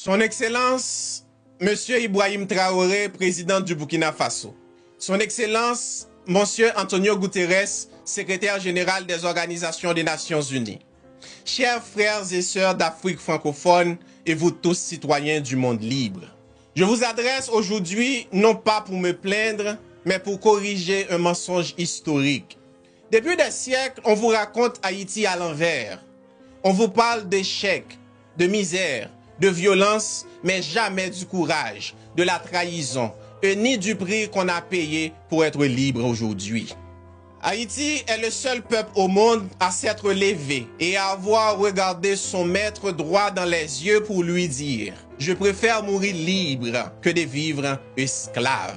Son Excellence, Monsieur Ibrahim Traoré, président du Burkina Faso. Son Excellence, Monsieur Antonio Guterres, secrétaire général des Organisations des Nations Unies. Chers frères et sœurs d'Afrique francophone et vous tous citoyens du monde libre. Je vous adresse aujourd'hui non pas pour me plaindre, mais pour corriger un mensonge historique. Depuis des siècles, on vous raconte Haïti à l'envers. On vous parle d'échec, de misère, de violence, mais jamais du courage, de la trahison, et ni du prix qu'on a payé pour être libre aujourd'hui. Haïti est le seul peuple au monde à s'être levé et à avoir regardé son maître droit dans les yeux pour lui dire « Je préfère mourir libre que de vivre esclave ».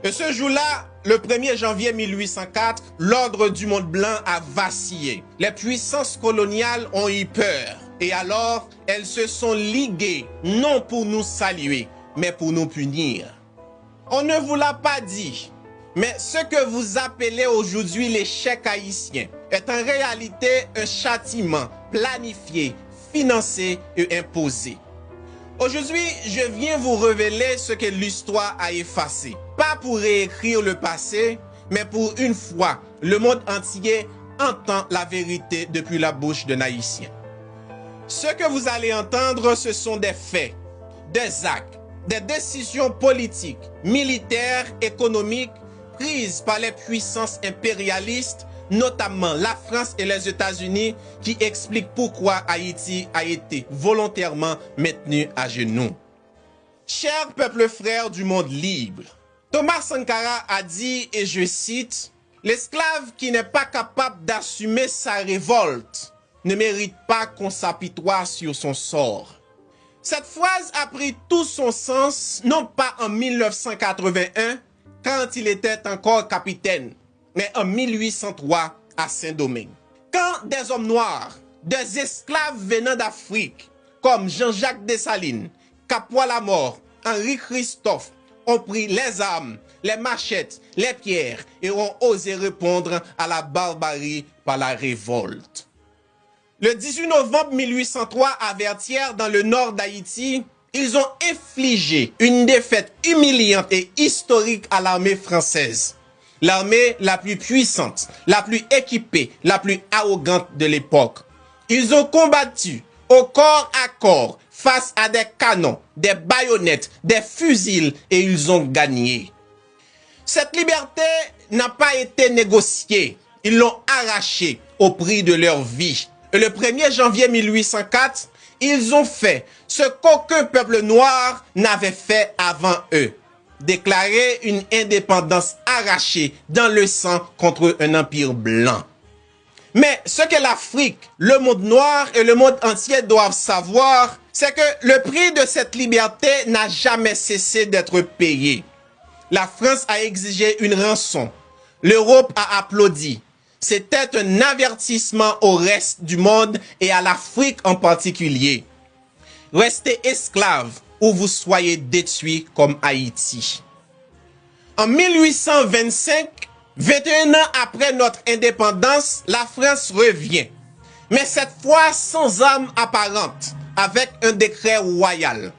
Et ce jour-là, le 1er janvier 1804, l'ordre du monde blanc a vacillé. Les puissances coloniales ont eu peur. Et alors, elles se sont liguées, non pour nous saluer, mais pour nous punir. On ne vous l'a pas dit, mais ce que vous appelez aujourd'hui l'échec haïtien est en réalité un châtiment planifié, financé et imposé. Aujourd'hui, je viens vous révéler ce que l'histoire a effacé. Pas pour réécrire le passé, mais pour une fois, le monde entier entend la vérité depuis la bouche d'un Haïtien. Ce que vous allez entendre, ce sont des faits, des actes, des décisions politiques, militaires, économiques prises par les puissances impérialistes, notamment la France et les États-Unis, qui expliquent pourquoi Haïti a été volontairement maintenu à genoux. Chers peuples frères du monde libre, Thomas Sankara a dit, et je cite, « L'esclave qui n'est pas capable d'assumer sa révolte ne mérite pas qu'on s'apitoie sur son sort. » Cette phrase a pris tout son sens, non pas en 1981, quand il était encore capitaine, mais en 1803 à Saint-Domingue. Quand des hommes noirs, des esclaves venant d'Afrique, comme Jean-Jacques Dessalines, Capois-Lamort, Henri Christophe, ont pris les armes, les machettes, les pierres et ont osé répondre à la barbarie par la révolte. Le 18 novembre 1803, à Vertières, dans le nord d'Haïti, ils ont infligé une défaite humiliante et historique à l'armée française. L'armée la plus puissante, la plus équipée, la plus arrogante de l'époque. Ils ont combattu au corps à corps face à des canons, des baïonnettes, des fusils et ils ont gagné. Cette liberté n'a pas été négociée. Ils l'ont arrachée au prix de leur vie. Et le 1er janvier 1804, ils ont fait ce qu'aucun peuple noir n'avait fait avant eux. Déclarer une indépendance arrachée dans le sang contre un empire blanc. Mais ce que l'Afrique, le monde noir et le monde entier doivent savoir, c'est que le prix de cette liberté n'a jamais cessé d'être payé. La France a exigé une rançon. L'Europe a applaudi. C'était un avertissement au reste du monde et à l'Afrique en particulier. Restez esclaves ou vous soyez détruits comme Haïti. En 1825, 21 ans après notre indépendance, la France revient. Mais cette fois sans armes apparentes, avec un décret royal.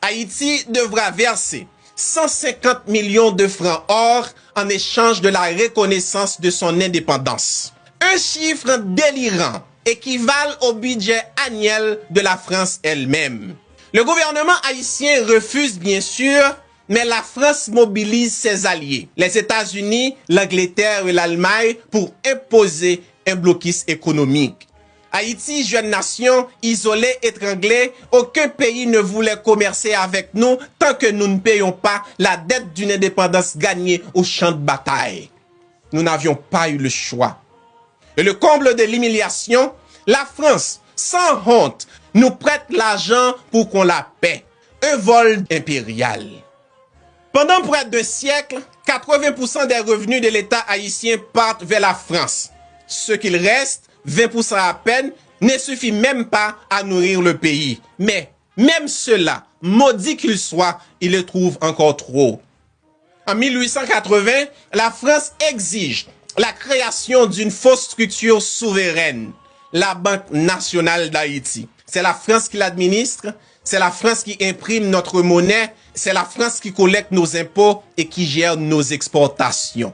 Haïti devra verser 150 millions de francs or en échange de la reconnaissance de son indépendance. Un chiffre délirant équivalent au budget annuel de la France elle-même. Le gouvernement haïtien refuse bien sûr, mais la France mobilise ses alliés, les États-Unis, l'Angleterre et l'Allemagne pour imposer un blocus économique. Haïti, jeune nation, isolée, étranglée, aucun pays ne voulait commercer avec nous tant que nous ne payons pas la dette d'une indépendance gagnée au champ de bataille. Nous n'avions pas eu le choix. Et le comble de l'humiliation, la France, sans honte, nous prête l'argent pour qu'on la paie. Un vol impérial. Pendant près de 2 siècles, 80% des revenus de l'État haïtien partent vers la France. Ce qu'il reste, 20% à peine, ne suffit même pas à nourrir le pays. Mais même cela, maudit qu'il soit, il le trouve encore trop. En 1880, la France exige la création d'une fausse structure souveraine, la Banque nationale d'Haïti. C'est la France qui l'administre, C'est la France qui imprime notre monnaie, c'est la France qui collecte nos impôts et qui gère nos exportations.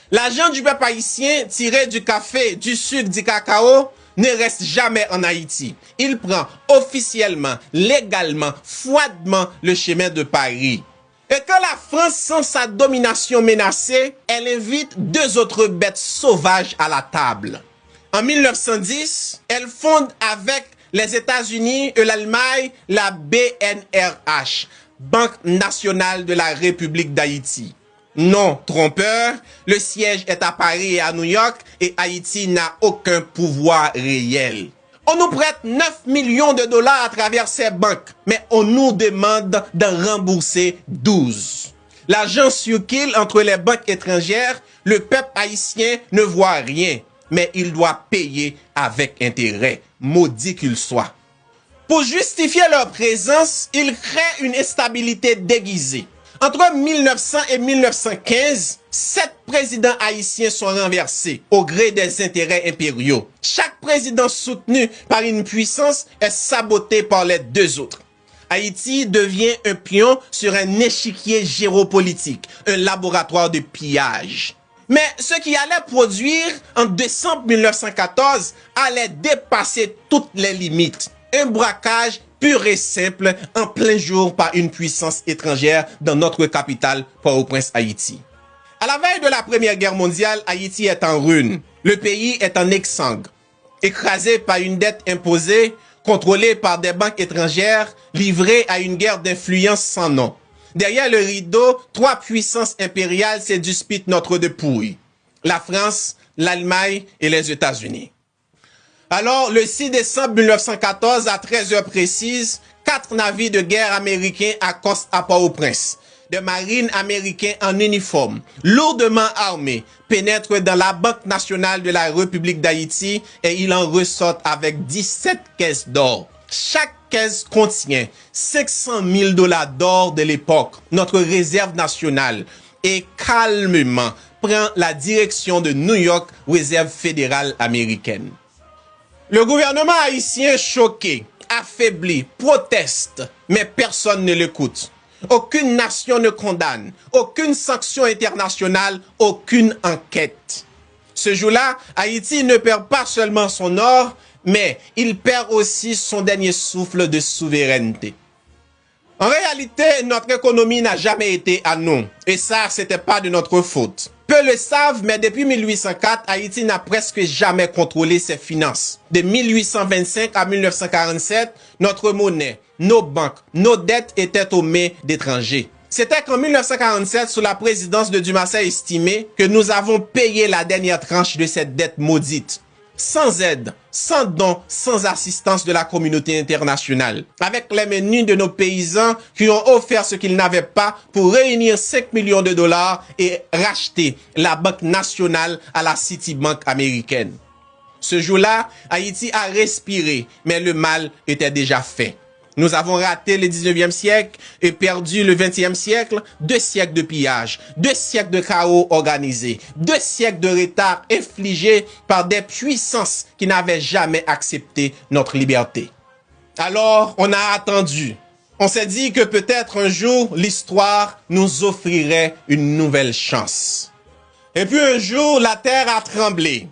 L'argent du peuple haïtien tiré du café, du sucre, du cacao ne reste jamais en Haïti. Il prend officiellement, légalement, froidement le chemin de Paris. Et quand la France sent sa domination menacée, elle invite deux autres bêtes sauvages à la table. En 1910, elle fonde avec les États-Unis et l'Allemagne la BNRH, Banque nationale de la République d'Haïti. Non trompeur, le siège est à Paris et à New York et Haïti n'a aucun pouvoir réel. On nous prête 9 millions de dollars à travers ces banques, mais on nous demande d'en rembourser 12. L'argent circule entre les banques étrangères, le peuple haïtien ne voit rien, mais il doit payer avec intérêt, maudit qu'il soit. Pour justifier leur présence, ils créent une instabilité déguisée. Entre 1900 et 1915, 7 présidents haïtiens sont renversés au gré des intérêts impériaux. Chaque président soutenu par une puissance est saboté par les deux autres. Haïti devient un pion sur un échiquier géopolitique, un laboratoire de pillage. Mais ce qui allait produire en décembre 1914 allait dépasser toutes les limites. Un braquage pur et simple en plein jour par une puissance étrangère dans notre capitale, Port-au-Prince, Haïti. À la veille de la Première Guerre mondiale, Haïti est en ruine. Le pays est en exsangue, écrasé par une dette imposée, contrôlé par des banques étrangères, livré à une guerre d'influence sans nom. Derrière le rideau, 3 puissances impériales se disputent notre dépouille. La France, l'Allemagne et les États-Unis. Alors, le 6 décembre 1914, à 13h précises, 4 navires de guerre américains accostent à Port-au-Prince. Des marines américains en uniforme, lourdement armés, pénètrent dans la Banque nationale de la République d'Haïti et ils en ressortent avec 17 caisses d'or. Chaque caisse contient 500 000 $ d'or de l'époque, notre réserve nationale, et calmement prend la direction de New York, réserve fédérale américaine. Le gouvernement haïtien choqué, affaibli, proteste, mais personne ne l'écoute. Aucune nation ne condamne, aucune sanction internationale, aucune enquête. Ce jour-là, Haïti ne perd pas seulement son or, mais il perd aussi son dernier souffle de souveraineté. En réalité, notre économie n'a jamais été à nous, et ça, c'était pas de notre faute. Peu le savent, mais depuis 1804, Haïti n'a presque jamais contrôlé ses finances. De 1825 à 1947, notre monnaie, nos banques, nos dettes étaient aux mains d'étrangers. C'était qu'en 1947, sous la présidence de Dumassé estimé, que nous avons payé la dernière tranche de cette dette maudite. Sans aide, sans dons, sans assistance de la communauté internationale. Avec les menus de nos paysans qui ont offert ce qu'ils n'avaient pas pour réunir 5 millions de dollars et racheter la Banque nationale à la Citibank américaine. Ce jour-là, Haïti a respiré, mais le mal était déjà fait. Nous avons raté le 19e siècle et perdu le 20e siècle, 2 siècles de pillage, 2 siècles de chaos organisé, 2 siècles de retard infligés par des puissances qui n'avaient jamais accepté notre liberté. Alors, on a attendu. On s'est dit que peut-être un jour, l'histoire nous offrirait une nouvelle chance. Et puis un jour, la terre a tremblé.